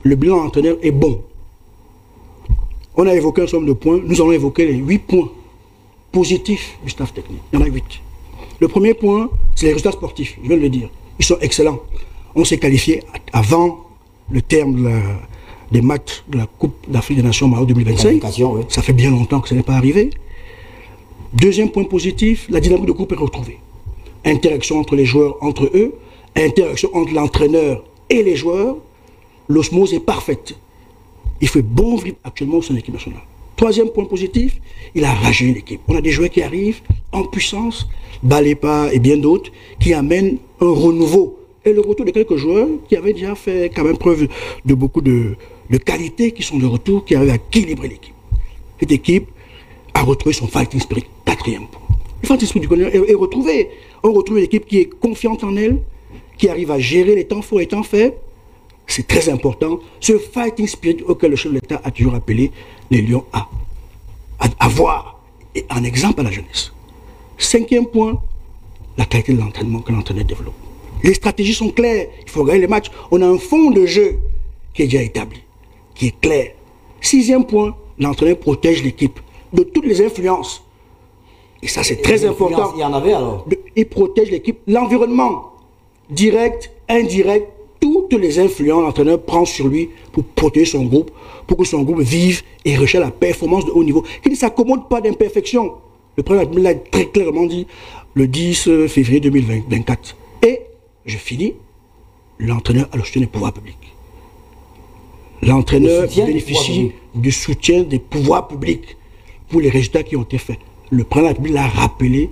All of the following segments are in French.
le bilan d'entraîneur est bon. On a évoqué un certain nombre de points. Nous allons évoquer les 8 points positifs du staff technique. Il y en a 8. Le premier point, c'est les résultats sportifs. Je viens de le dire. Ils sont excellents. On s'est qualifié avant le terme des matchs de la Coupe d'Afrique des Nations Maroc 2025. Oui. Ça fait bien longtemps que ça n'est pas arrivé. Deuxième point positif, la dynamique de groupe est retrouvée. Interaction entre les joueurs, entre eux. Interaction entre l'entraîneur et les joueurs. L'osmose est parfaite. Il fait bon vivre actuellement au sein de l'équipe nationale. Troisième point positif, il a rajeuni l'équipe. On a des joueurs qui arrivent en puissance, Balepa et bien d'autres, qui amènent un renouveau. Et le retour de quelques joueurs qui avaient déjà fait quand même preuve de beaucoup de qualités, qui sont de retour, qui arrivent à équilibrer l'équipe. Cette équipe a retrouvé son fighting spirit. Quatrième point. Le fighting spirit du Congo est retrouvé. On retrouve une équipe qui est confiante en elle, qui arrive à gérer les temps forts et les temps faibles. C'est très important. Ce fighting spirit auquel le chef de l'État a toujours appelé les Lions à avoir et un exemple à la jeunesse. Cinquième point, la qualité de l'entraînement que l'entraîneur développe. Les stratégies sont claires. Il faut gagner les matchs. On a un fond de jeu qui est déjà établi, qui est clair. Sixième point, l'entraîneur protège l'équipe de toutes les influences. Et ça, c'est très important. Il y en avait alors. Il protège l'équipe, l'environnement, direct, indirect, toutes les influences l'entraîneur prend sur lui pour protéger son groupe, pour que son groupe vive et recherche la performance de haut niveau, qui ne s'accommode pas d'imperfection. Le président l'a très clairement dit le 10 février 2024. Et, je finis, l'entraîneur a le soutien des pouvoirs publics. L'entraîneur bénéficie du soutien des pouvoirs publics pour les résultats qui ont été faits. Le président de la République l'a rappelé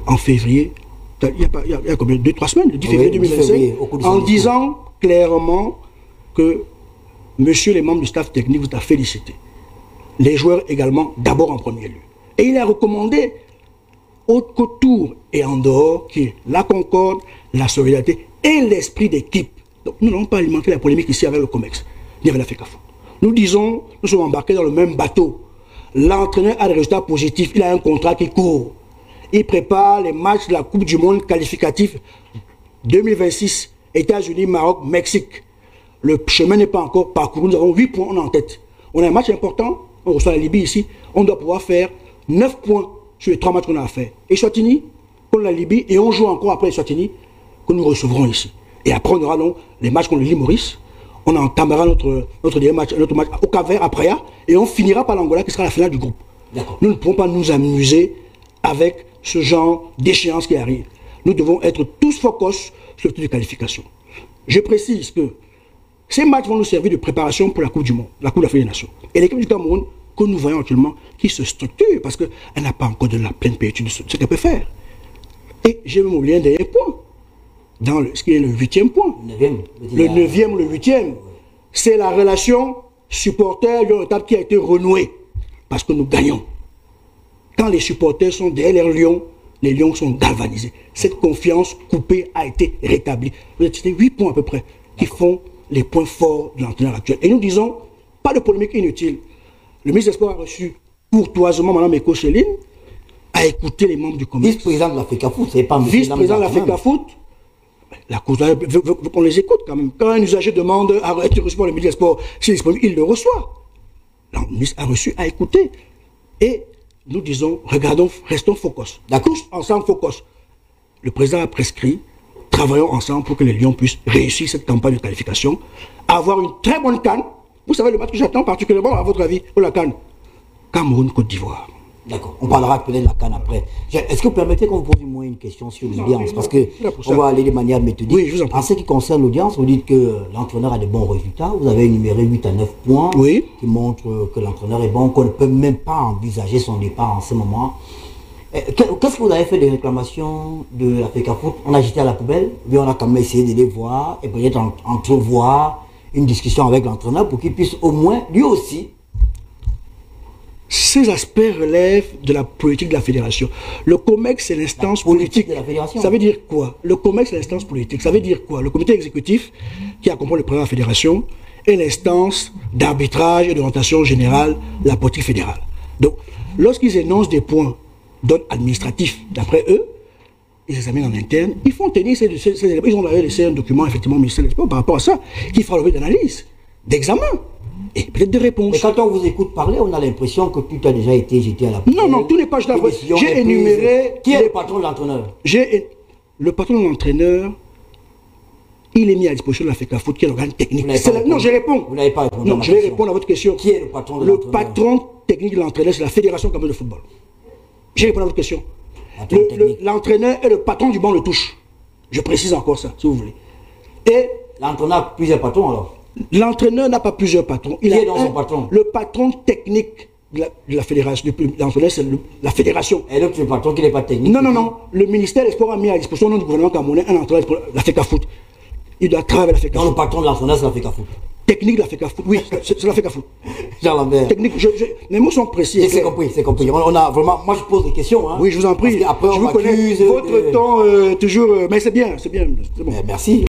en février. Il y a combien? 2-3 semaines, le 10 février 2025, en disant clairement que monsieur les membres du staff technique vous a félicité. Les joueurs également, d'abord en premier lieu. Et il a recommandé autour et en dehors qui est la concorde, la solidarité et l'esprit d'équipe. Donc nous n'allons pas alimenter la polémique ici avec le COMEX, ni avec la FECAFO. Nous disons, nous sommes embarqués dans le même bateau. L'entraîneur a des résultats positifs, il a un contrat qui court. Il prépare les matchs de la Coupe du Monde qualificatif 2026, États-Unis, Maroc, Mexique. Le chemin n'est pas encore parcouru. Nous avons 8 points, on est en tête. On a un match important, on reçoit la Libye ici. On doit pouvoir faire 9 points sur les 3 matchs qu'on a à faire. Et Eswatini, contre la Libye, et on joue encore après Eswatini, que nous recevrons ici. Et après, on aura donc les matchs contre l'île Maurice. On entamera notre match au Cap-Vert, à Praia, et on finira par l'Angola, qui sera la finale du groupe. Nous ne pouvons pas nous amuser avec ce genre d'échéance qui arrive. Nous devons être tous focus sur le tour de qualification. Je précise que ces matchs vont nous servir de préparation pour la Coupe du Monde, la Coupe d'Afrique des Nations. Et l'équipe du Cameroun, que nous voyons actuellement, qui se structure, parce qu'elle n'a pas encore de la pleine plénitude de ce qu'elle peut faire. Et j'ai même oublié un dernier point, dans ce qui est le 8e point. Le 9e ou le 8e, c'est la relation supporter-Lyon qui a été renouée, parce que nous gagnons. Quand les supporters sont derrière Lyon, les Lions sont galvanisés. Cette confiance coupée a été rétablie. C'était 8 points à peu près qui font les points forts de l'entraîneur actuel. Et nous disons, pas de polémique inutile. Le ministre des Sports a reçu courtoisement Mme Eko Chéline, a écouté les membres du comité. Vice-président de la FECAFOOT, c'est pas vice-président de la FECAFOOT. La cause veut qu'on les écoute quand même. Quand un usager demande à être reçu par le ministre des Sports, s'il est disponible, il le reçoit. Le ministre a reçu, a écouté. Et nous disons, regardons, restons focus. Tous ensemble focus. Le président a prescrit, travaillons ensemble pour que les Lions puissent réussir cette campagne de qualification, avoir une très bonne CAN. Vous savez le match que j'attends particulièrement, à votre avis, pour la CAN. Cameroun-Côte d'Ivoire. D'accord, on parlera peut-être de la CAN après. Est-ce que vous permettez qu'on vous pose moins une question sur l'audience? Parce qu'on va aller de manière méthodique. Oui, je vous en prie. En ce qui concerne l'audience, vous dites que l'entraîneur a de bons résultats. Vous avez énuméré 8 à 9 points qui montrent que l'entraîneur est bon, qu'on ne peut même pas envisager son départ en ce moment. Qu'est-ce que vous avez fait des réclamations de la FECAFOOT? On a jeté à la poubelle, mais on a quand même essayé de les voir et peut-être entrevoir une discussion avec l'entraîneur pour qu'il puisse au moins, lui aussi. Ces aspects relèvent de la politique de la fédération. Le COMEX, c'est l'instance politique. De la fédération. Ça veut dire quoi? Le COMEX, c'est l'instance politique. Ça veut dire quoi? Le comité exécutif, qui accompagne le président de la fédération, est l'instance d'arbitrage et d'orientation générale de la politique fédérale. Donc, lorsqu'ils énoncent des points d'ordre administratif, d'après eux, ils examinent en interne, ils font tenir ils ont d'ailleurs laissé un document, effectivement, au ministère des Sports par rapport à ça, qui fera l'objet d'analyse, d'examen, et peut-être de réponse. Mais quand on vous écoute parler, on a l'impression que tout a déjà été jeté à la poubelle. Non, tout n'est pas jeté à la poubelle. J'ai énuméré... Qui est le patron de l'entraîneur? Le patron de l'entraîneur, il est mis à disposition de la FECAFOOT, qui est l'organe technique. Non, je réponds. Vous n'avez pas répondu. Non, je vais répondre à votre question. Qui est le patron de l'entraîneur? Le patron technique de l'entraîneur, c'est la Fédération camerounaise de football. Je réponds à votre question. L'entraîneur est le patron du banc de touche. Je précise encore ça, si vous voulez. Et l'entraîneur a plusieurs patrons alors? L'entraîneur n'a pas plusieurs patrons. Qui est dans son patron? Le patron technique de la fédération. L'entraîneur, c'est la fédération. Et l'autre, le patron qui n'est pas technique? Non. Le ministère des Sports a mis à disposition du gouvernement camerounais un entraîneur pour la FECAFOOT. Il doit travailler avec la FECAFOOT. Donc le patron de l'entraîneur, c'est la FECAFOOT. Technique de la FECAFOOT, oui, c'est la FECAFOOT. Jean Lambert. Technique, mes mots sont précis. C'est compris. On a vraiment, moi je pose des questions. Hein, oui, je vous en prie. Après, je vous connais. Votre temps, toujours. Mais c'est bien. Bon. Merci.